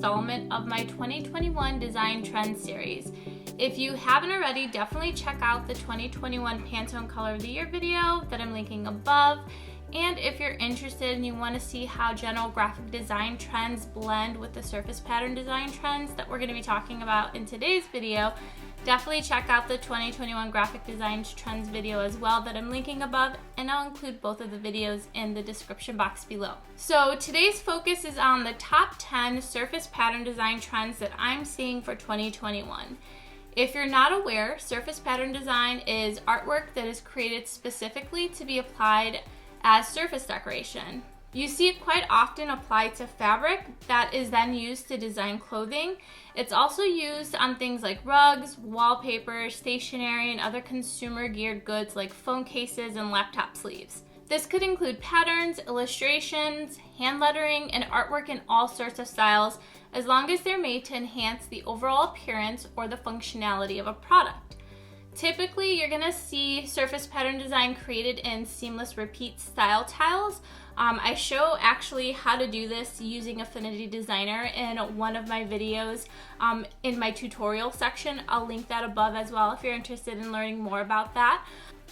installment of my 2021 Design Trends series. If you haven't already, definitely check out the 2021 Pantone Color of the Year video that I'm linking above. And if you're interested and you want to see how general graphic design trends blend with the surface pattern design trends that we're going to be talking about in today's video, definitely check out the 2021 graphic design trends video as well that I'm linking above, and I'll include both of the videos in the description box below. So today's focus is on the top 10 surface pattern design trends that I'm seeing for 2021. If you're not aware, surface pattern design is artwork that is created specifically to be applied as surface decoration. You see it quite often applied to fabric that is then used to design clothing. It's also used on things like rugs, wallpaper, stationery, and other consumer geared goods like phone cases and laptop sleeves. This could include patterns, illustrations, hand lettering, and artwork in all sorts of styles, as long as they're made to enhance the overall appearance or the functionality of a product. Typically, you're gonna see surface pattern design created in seamless repeat style tiles. I show actually how to do this using Affinity Designer in one of my videos in my tutorial section. I'll link that above as well if you're interested in learning more about that.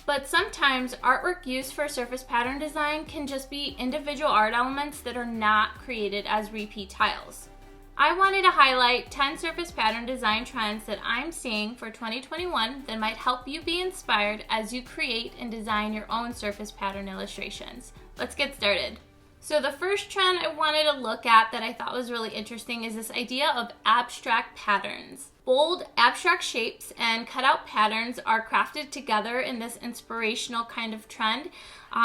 But sometimes artwork used for surface pattern design can just be individual art elements that are not created as repeat tiles. I wanted to highlight 10 surface pattern design trends that I'm seeing for 2021 that might help you be inspired as you create and design your own surface pattern illustrations. Let's get started. So the first trend I wanted to look at that I thought was really interesting is this idea of abstract patterns. Bold, abstract shapes and cutout patterns are crafted together in this inspirational kind of trend.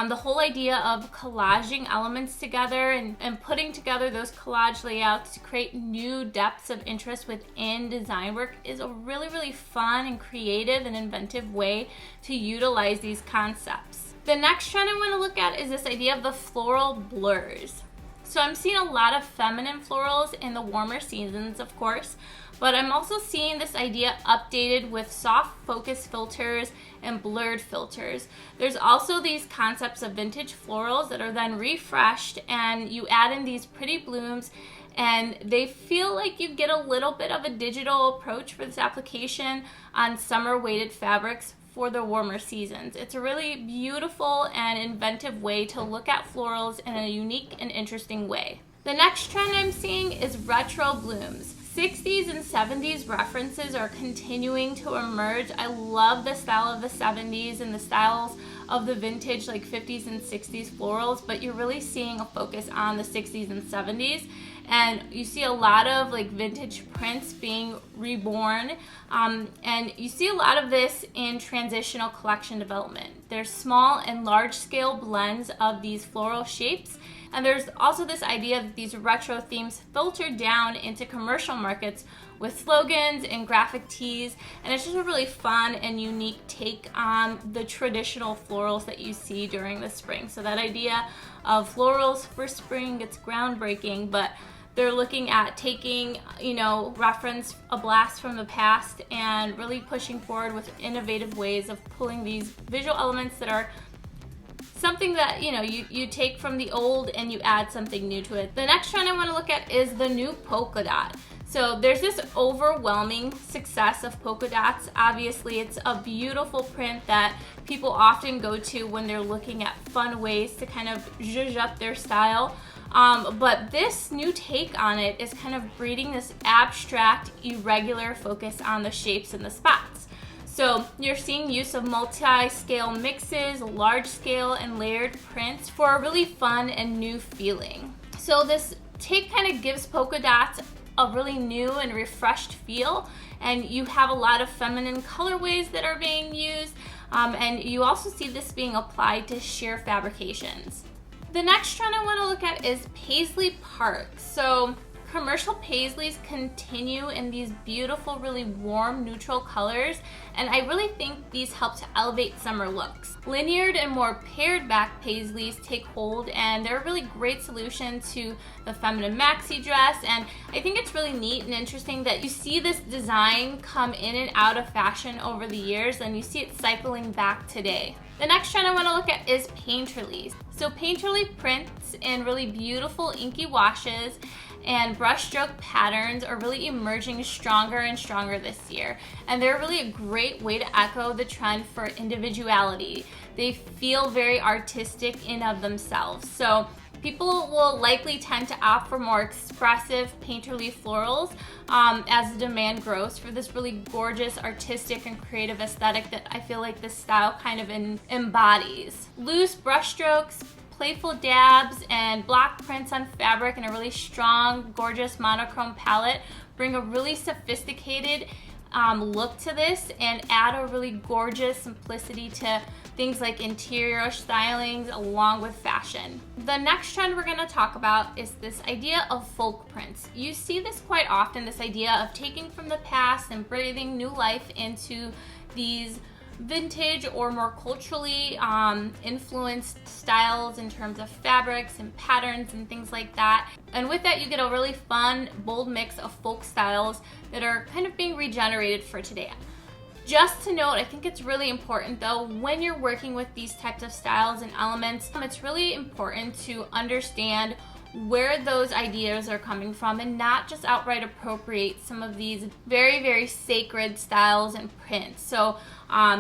The whole idea of collaging elements together and putting together those collage layouts to create new depths of interest within design work is a really, really fun and creative and inventive way to utilize these concepts. The next trend I want to look at is this idea of the floral blurs. So I'm seeing a lot of feminine florals in the warmer seasons, of course, but I'm also seeing this idea updated with soft focus filters and blurred filters. There's also these concepts of vintage florals that are then refreshed, and you add in these pretty blooms, and they feel like you get a little bit of a digital approach for this application on summer weighted fabrics for the warmer seasons. It's a really beautiful and inventive way to look at florals in a unique and interesting way. The next trend I'm seeing is retro blooms. 60s and 70s references are continuing to emerge. I love the style of the 70s and the styles of the vintage like 50s and 60s florals, but you're really seeing a focus on the 60s and 70s. And you see a lot of like vintage prints being reborn, and you see a lot of this in transitional collection development. There's small and large scale blends of these floral shapes, and there's also this idea that these retro themes filter down into commercial markets with slogans and graphic tees, and it's just a really fun and unique take on the traditional florals that you see during the spring. So that idea of florals for spring, it's groundbreaking, but they're looking at taking, reference a blast from the past and really pushing forward with innovative ways of pulling these visual elements that are something that, you take from the old and you add something new to it. The next trend I want to look at is the new polka dot. So there's this overwhelming success of polka dots. Obviously, it's a beautiful print that people often go to when they're looking at fun ways to kind of zhuzh up their style. But this new take on it is kind of breeding this abstract, irregular focus on the shapes and the spots. So you're seeing use of multi-scale mixes, large-scale and layered prints for a really fun and new feeling. So this take kind of gives polka dots a really new and refreshed feel, and you have a lot of feminine colorways that are being used, and you also see this being applied to sheer fabrications. The next trend I want to look at is Paisley Park. So commercial paisleys continue in these beautiful, really warm, neutral colors, and I really think these help to elevate summer looks. Lineared and more pared back paisleys take hold, and they're a really great solution to the feminine maxi dress, and I think it's really neat and interesting that you see this design come in and out of fashion over the years, and you see it cycling back today. The next trend I want to look at is painterlies. So painterly prints in really beautiful inky washes, and brushstroke patterns are really emerging stronger and stronger this year. And they're really a great way to echo the trend for individuality. They feel very artistic in of themselves. So people will likely tend to opt for more expressive painterly florals as the demand grows for this really gorgeous, artistic, and creative aesthetic that I feel like this style kind of embodies. Loose brushstrokes, playful dabs, and block prints on fabric in a really strong, gorgeous monochrome palette bring a really sophisticated look to this and add a really gorgeous simplicity to things like interior stylings along with fashion. The next trend we're going to talk about is this idea of folk prints. You see this quite often, this idea of taking from the past and breathing new life into these vintage or more culturally influenced styles in terms of fabrics and patterns and things like that. And with that, you get a really fun, bold mix of folk styles that are kind of being regenerated for today. Just to note, I think it's really important though, when you're working with these types of styles and elements, it's really important to understand where those ideas are coming from and not just outright appropriate some of these very, very sacred styles and prints. So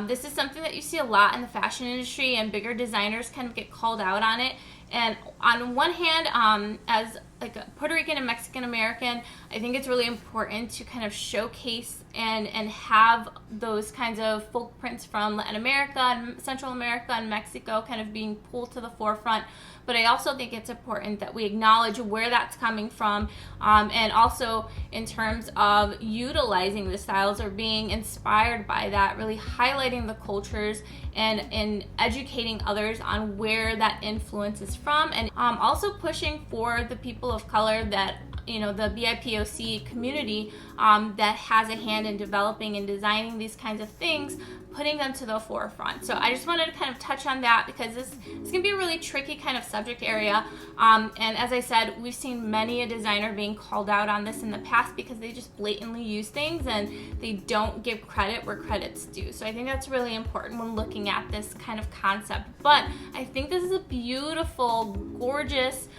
this is something that you see a lot in the fashion industry, and bigger designers kind of get called out on it. And on one hand, as like a Puerto Rican and Mexican American, I think it's really important to kind of showcase and have those kinds of folk prints from Latin America and Central America and Mexico kind of being pulled to the forefront. But I also think it's important that we acknowledge where that's coming from, and also in terms of utilizing the styles or being inspired by that, really highlighting the cultures and educating others on where that influence is from, and also pushing for the people of color that, you know, the BIPOC community that has a hand in developing and designing these kinds of things, putting them to the forefront. So I just wanted to kind of touch on that because this can be a really tricky kind of subject area. And as I said, we've seen many a designer being called out on this in the past because they just blatantly use things and they don't give credit where credit's due. So I think that's really important when looking at this kind of concept. But I think this is a beautiful, gorgeous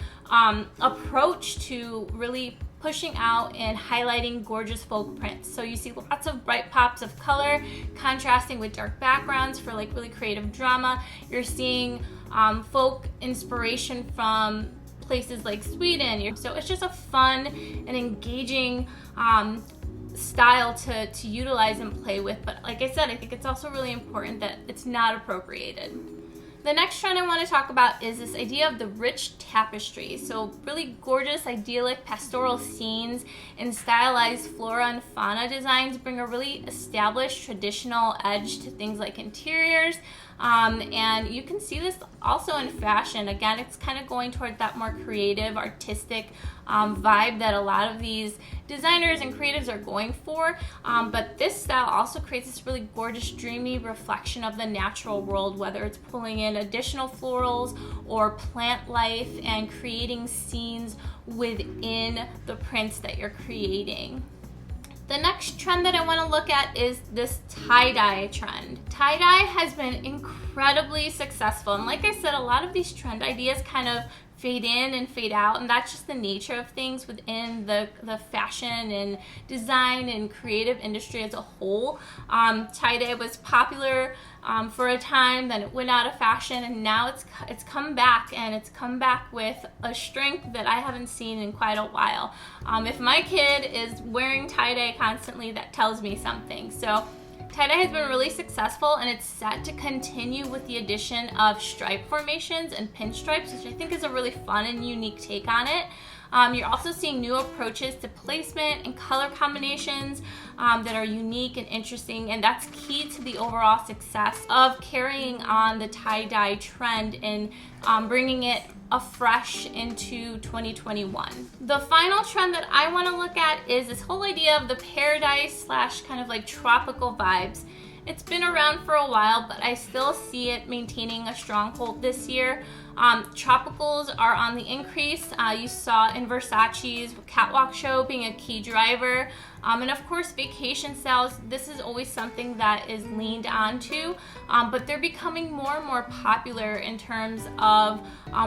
approach to really pushing out and highlighting gorgeous folk prints. So you see lots of bright pops of color contrasting with dark backgrounds for like really creative drama. You're seeing folk inspiration from places like Sweden. So it's just a fun and engaging style to utilize and play with. But like I said, I think it's also really important that it's not appropriated. The next trend I want to talk about is this idea of the rich tapestry. So really gorgeous, idyllic pastoral scenes and stylized flora and fauna designs bring a really established traditional edge to things like interiors. And you can see this also in fashion. Again, it's kind of going toward that more creative, artistic vibe that a lot of these designers and creatives are going for. But this style also creates this really gorgeous, dreamy reflection of the natural world, whether it's pulling in additional florals or plant life and creating scenes within the prints that you're creating. The next trend that I want to look at is this tie-dye trend. Tie-dye has been incredibly successful, and like I said, a lot of these trend ideas kind of fade in and fade out, and that's just the nature of things within the fashion and design and creative industry as a whole. Tie-dye was popular for a time, then it went out of fashion, and now it's come back, and it's come back with a strength that I haven't seen in quite a while. If my kid is wearing tie-dye constantly, that tells me something. So tie-dye has been really successful, and it's set to continue with the addition of stripe formations and pinstripes, which I think is a really fun and unique take on it. You're also seeing new approaches to placement and color combinations that are unique and interesting, and that's key to the overall success of carrying on the tie-dye trend and bringing it afresh into 2021. The final trend that I want to look at is this whole idea of the paradise / kind of like tropical vibes. It's been around for a while, but I still see it maintaining a stronghold this year. Tropicals are on the increase. You saw in Versace's catwalk show being a key driver. And of course, vacation styles, this is always something that is leaned onto, but they're becoming more and more popular in terms of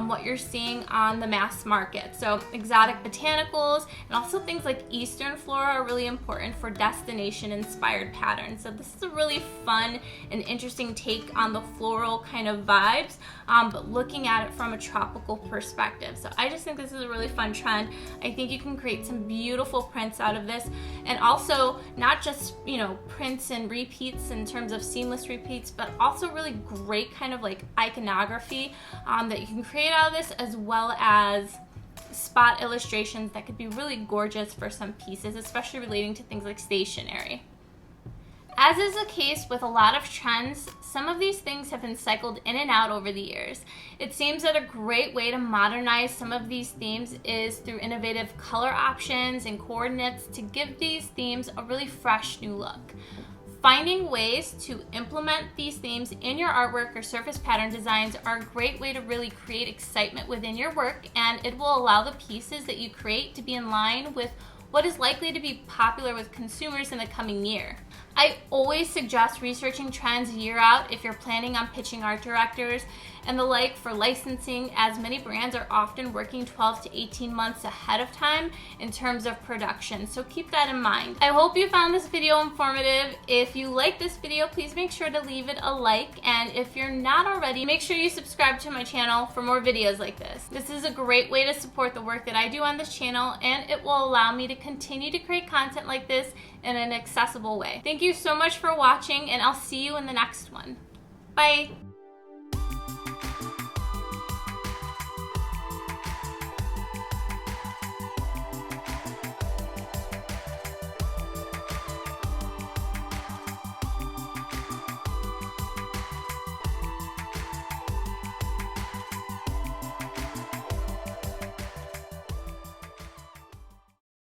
what you're seeing on the mass market. So exotic botanicals and also things like Eastern flora are really important for destination inspired patterns. So this is a really fun and interesting take on the floral kind of vibes, but looking at it from a tropical perspective. So I just think this is a really fun trend. I think you can create some beautiful prints out of this. And also not just, you know, prints and repeats in terms of seamless repeats, but also really great kind of like iconography that you can create out of this, as well as spot illustrations that could be really gorgeous for some pieces, especially relating to things like stationery. As is the case with a lot of trends, some of these things have been cycled in and out over the years. It seems that a great way to modernize some of these themes is through innovative color options and coordinates to give these themes a really fresh new look. Finding ways to implement these themes in your artwork or surface pattern designs are a great way to really create excitement within your work, and it will allow the pieces that you create to be in line with what is likely to be popular with consumers in the coming year. I always suggest researching trends a year out if you're planning on pitching art directors and the like for licensing, as many brands are often working 12 to 18 months ahead of time in terms of production, so keep that in mind. I hope you found this video informative. If you like this video, please make sure to leave it a like, and if you're not already, make sure you subscribe to my channel for more videos like this. This is a great way to support the work that I do on this channel, and it will allow me to continue to create content like this in an accessible way. Thank you so much for watching, and I'll see you in the next one. Bye!